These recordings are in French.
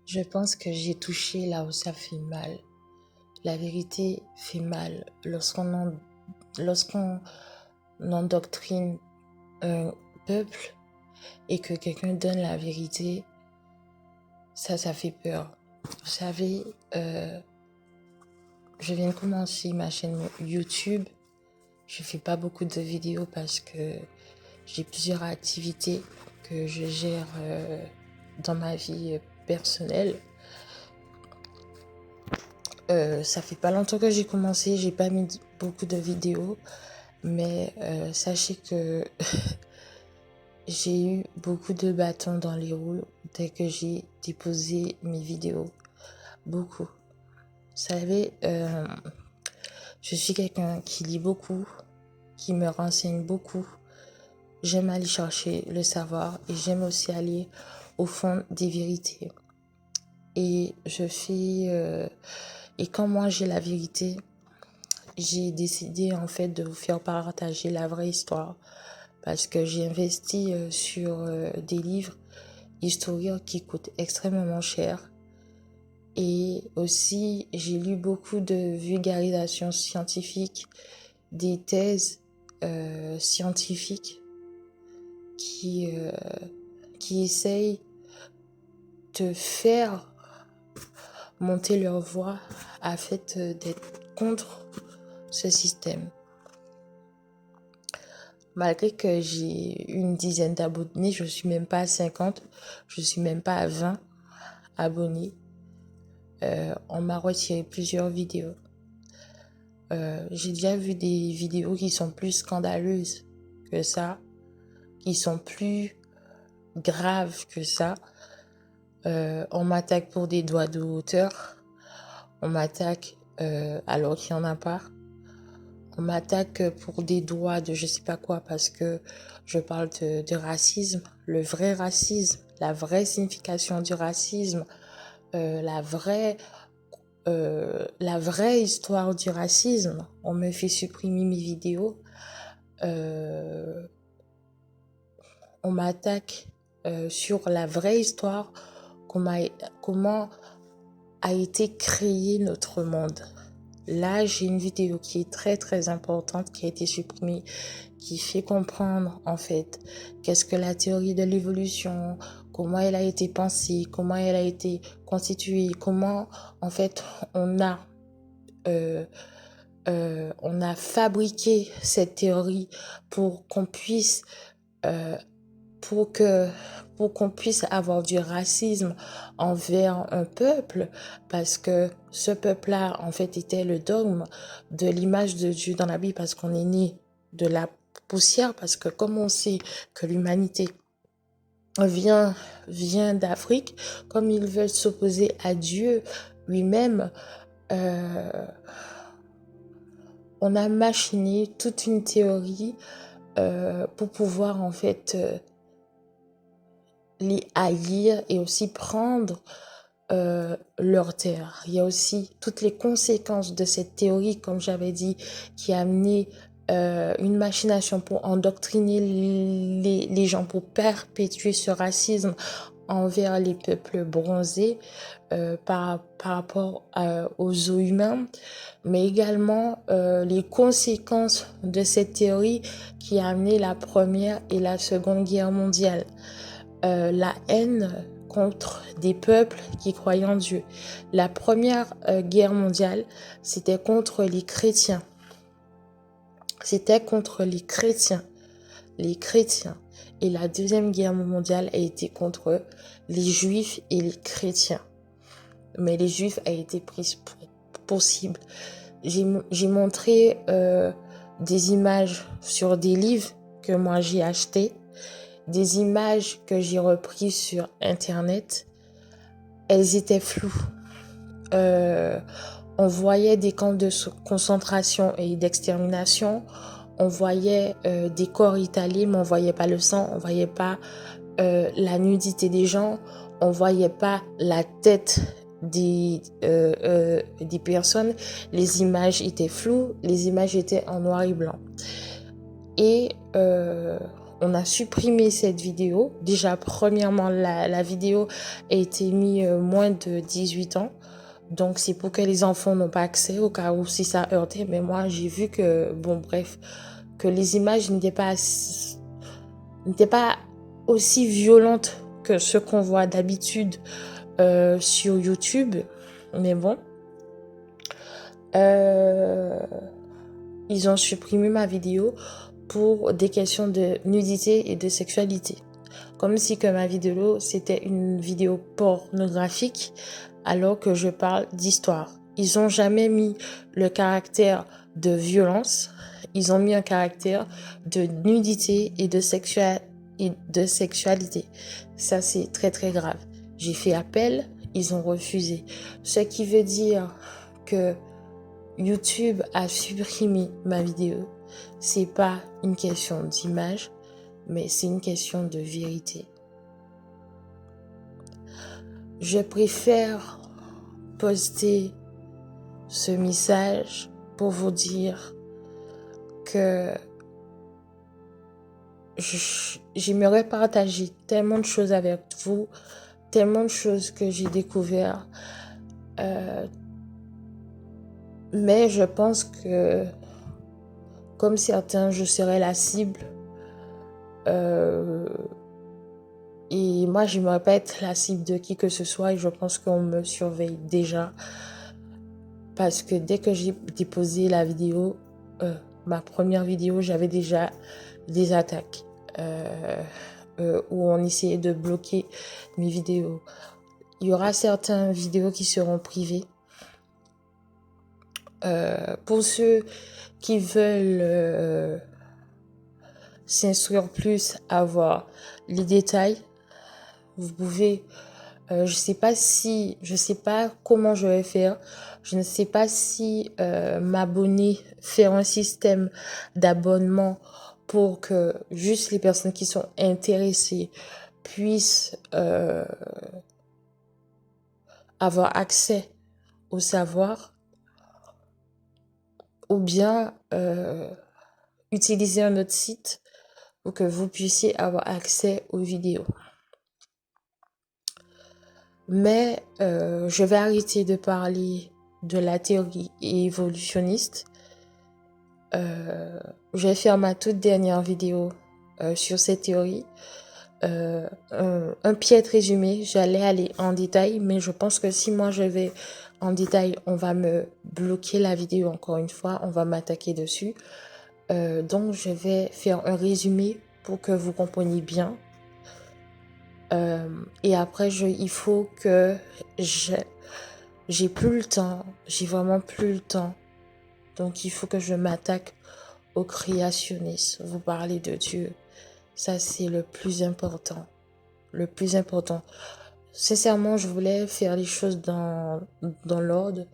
Je pense que j'ai touché là où ça fait mal. La vérité fait mal lorsqu'on endoctrine un peuple et que quelqu'un donne la vérité. Ça fait peur. Vous savez, je viens de commencer ma chaîne YouTube. Je fais pas beaucoup de vidéos parce que j'ai plusieurs activités que je gère dans ma vie personnelle. Ça fait pas longtemps que j'ai commencé, j'ai pas mis beaucoup de vidéos, mais sachez que j'ai eu beaucoup de bâtons dans les roues dès que j'ai déposé mes vidéos. Beaucoup. Vous savez, je suis quelqu'un qui lit beaucoup, qui me renseigne beaucoup. J'aime aller chercher le savoir et j'aime aussi aller au fond des vérités. Et et quand moi j'ai la vérité, j'ai décidé en fait de vous faire partager la vraie histoire parce que j'ai investi sur des livres historiques qui coûtent extrêmement cher. Et aussi, j'ai lu beaucoup de vulgarisation scientifique, des thèses scientifiques qui essayent de faire monter leur voix afin d'être contre ce système. Malgré que j'ai une dizaine d'abonnés, je ne suis même pas à 50, je ne suis même pas à 20 abonnés. On m'a retiré plusieurs vidéos. J'ai déjà vu des vidéos qui sont plus scandaleuses que ça, qui sont plus graves que ça. On m'attaque pour des droits d'auteur. On m'attaque alors qu'il n'y en a pas. On m'attaque pour des droits de je sais pas quoi parce que je parle de racisme, le vrai racisme, la vraie signification du racisme, la vraie histoire du racisme. On me fait supprimer mes vidéos. On m'attaque sur la vraie histoire, comment a été créé notre monde. Là, j'ai une vidéo qui est très très importante qui a été supprimée, qui fait comprendre en fait qu'est-ce que la théorie de l'évolution, comment elle a été pensée, comment elle a été constituée, comment en fait on a fabriqué cette théorie pour qu'on puisse pour qu'on puisse avoir du racisme envers un peuple, parce que ce peuple-là, en fait, était le dogme de l'image de Dieu dans la Bible, parce qu'on est né de la poussière, parce que comme on sait que l'humanité vient d'Afrique, comme ils veulent s'opposer à Dieu lui-même, on a machiné toute une théorie pour pouvoir, en fait, les haïr et aussi prendre leur terre. Il y a aussi toutes les conséquences de cette théorie, comme j'avais dit, qui a amené une machination pour endoctriner les gens, pour perpétuer ce racisme envers les peuples bronzés par rapport aux eaux humains, mais également les conséquences de cette théorie qui a amené la Première et la Seconde Guerre mondiale. La haine contre des peuples qui croyaient en Dieu. La Première Guerre mondiale, c'était contre les chrétiens. C'était contre les chrétiens. Les chrétiens. Et la Deuxième Guerre mondiale a été contre les juifs et les chrétiens. Mais les juifs a été pris pour cible. J'ai montré des images sur des livres que moi j'ai achetés, des images que j'ai reprises sur Internet. Elles étaient floues. On voyait des camps de concentration et d'extermination. On voyait des corps étalés, mais on voyait pas le sang. On voyait pas la nudité des gens. On voyait pas la tête des personnes. Les images étaient floues. Les images étaient en noir et blanc. Et on a supprimé cette vidéo. Déjà, premièrement, la vidéo a été mise moins de 18 ans. Donc, c'est pour que les enfants n'ont pas accès au cas où si ça heurtait. Mais moi, j'ai vu que, bon, bref, que les images n'étaient pas aussi violentes que ce qu'on voit d'habitude sur YouTube. Mais bon. Ils ont supprimé ma vidéo pour des questions de nudité et de sexualité. Comme si que ma vidéo, c'était une vidéo pornographique alors que je parle d'histoire. Ils n'ont jamais mis le caractère de violence. Ils ont mis un caractère de nudité et de sexualité. Ça, c'est très, très grave. J'ai fait appel, ils ont refusé. Ce qui veut dire que YouTube a supprimé ma vidéo. C'est pas une question d'image, mais c'est une question de vérité. Je préfère poster ce message pour vous dire que j'aimerais partager tellement de choses avec vous, tellement de choses que j'ai découvert. Mais je pense que, comme certains, je serai la cible. Et moi, j'aimerais pas être la cible de qui que ce soit. Et je pense qu'on me surveille déjà. Parce que dès que j'ai déposé la vidéo, ma première vidéo, j'avais déjà des attaques. Où on essayait de bloquer mes vidéos. Il y aura certaines vidéos qui seront privées. Pour ceux qui veulent s'instruire plus, avoir les détails, vous pouvez, je sais pas comment je vais faire. Je ne sais pas si m'abonner, faire un système d'abonnement pour que juste les personnes qui sont intéressées puissent avoir accès au savoir, ou bien utiliser un autre site pour que vous puissiez avoir accès aux vidéos. Mais je vais arrêter de parler de la théorie évolutionniste. Je vais faire ma toute dernière vidéo sur cette théorie. Un piètre résumé, j'allais aller en détail, mais je pense que si moi je vais en détail, on va me bloquer la vidéo encore une fois, on va m'attaquer dessus. Donc je vais faire un résumé pour que vous compreniez bien. Et après, il faut que j'ai plus le temps, j'ai vraiment plus le temps. Donc il faut que je m'attaque au créationnisme. Vous parlez de Dieu. Ça, c'est le plus important. Le plus important. Sincèrement, je voulais faire les choses dans l'ordre.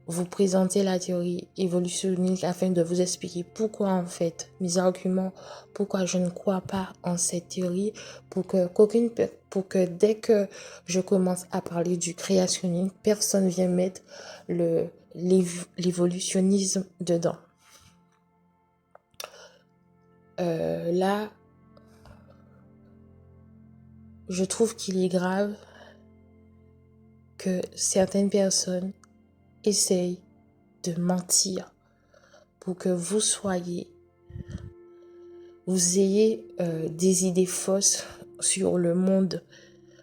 Vous présenter la théorie évolutionniste afin de vous expliquer pourquoi en fait mes arguments, pourquoi je ne crois pas en cette théorie, pour que dès que je commence à parler du créationnisme, personne vienne mettre l'évolutionnisme dedans. Là, je trouve qu'il est grave que certaines personnes essayent de mentir pour que vous ayez des idées fausses sur le monde,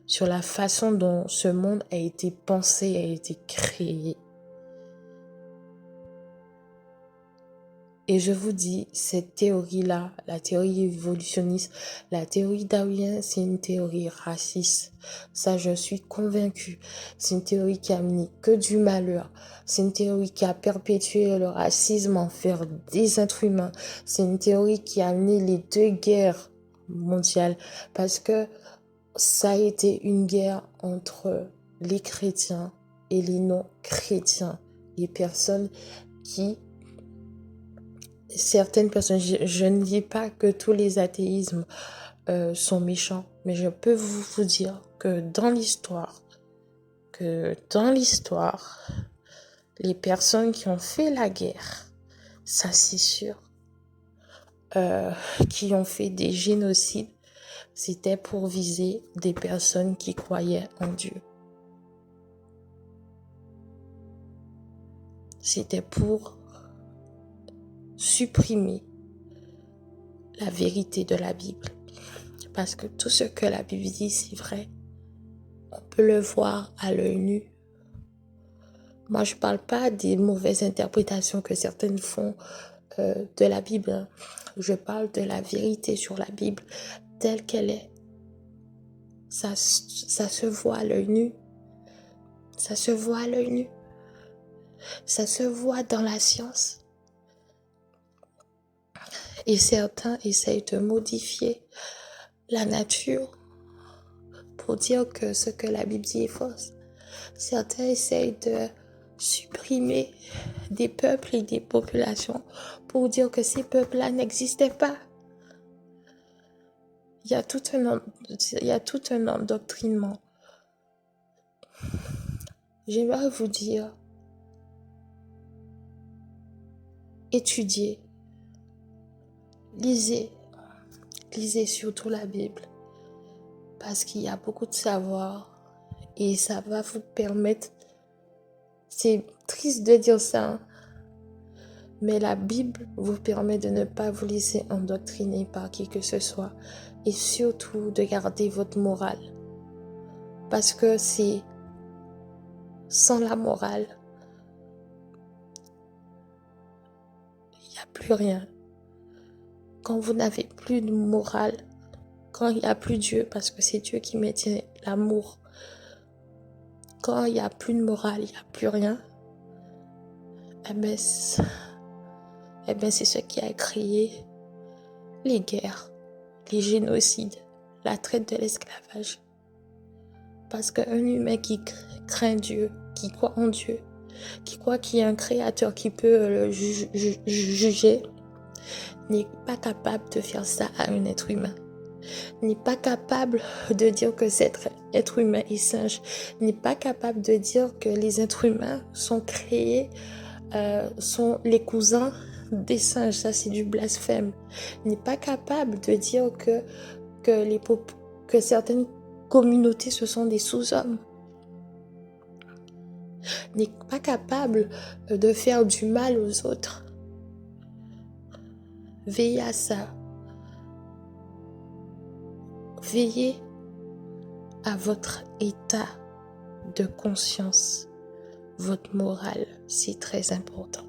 sur la façon dont ce monde a été pensé, a été créé. Et je vous dis, cette théorie-là, la théorie évolutionniste, la théorie darwinienne, c'est une théorie raciste. Ça, je suis convaincue. C'est une théorie qui a amené que du malheur. C'est une théorie qui a perpétué le racisme envers des êtres humains. C'est une théorie qui a amené les 2 guerres mondiales. Parce que ça a été une guerre entre les chrétiens et les non-chrétiens. Les personnes qui... Certaines personnes, je ne dis pas que tous les athéismes sont méchants, mais je peux vous dire que dans l'histoire, les personnes qui ont fait la guerre, ça c'est sûr, qui ont fait des génocides, c'était pour viser des personnes qui croyaient en Dieu. C'était pour supprimer la vérité de la Bible. Parce que tout ce que la Bible dit, c'est vrai. On peut le voir à l'œil nu. Moi, je ne parle pas des mauvaises interprétations que certaines font de la Bible. Je parle de la vérité sur la Bible telle qu'elle est. Ça se voit à l'œil nu. Ça se voit à l'œil nu. Ça se voit dans la science. Et certains essayent de modifier la nature pour dire que ce que la Bible dit est fausse. Certains essayent de supprimer des peuples et des populations pour dire que ces peuples-là n'existaient pas. Il y a tout un endoctrinement. J'aimerais vous dire, étudiez, lisez surtout la Bible, parce qu'il y a beaucoup de savoir et ça va vous permettre, c'est triste de dire ça, mais la Bible vous permet de ne pas vous laisser endoctriner par qui que ce soit et surtout de garder votre morale. Parce que c'est sans la morale, il n'y a plus rien. Quand vous n'avez plus de morale, quand il n'y a plus Dieu, parce que c'est Dieu qui maintient l'amour, quand il n'y a plus de morale, il n'y a plus rien, c'est ce qui a créé les guerres, les génocides, la traite de l'esclavage. Parce qu'un humain qui craint Dieu, qui croit en Dieu, qui croit qu'il y a un créateur qui peut le juger, n'est pas capable de faire ça à un être humain. N'est pas capable de dire que cet être humain est singe. N'est pas capable de dire que les êtres humains sont créés, sont les cousins des singes. Ça, c'est du blasphème. N'est pas capable de dire que certaines communautés, ce sont des sous-hommes. N'est pas capable de faire du mal aux autres. Veillez à ça. Veillez à votre état de conscience. Votre morale, c'est très important.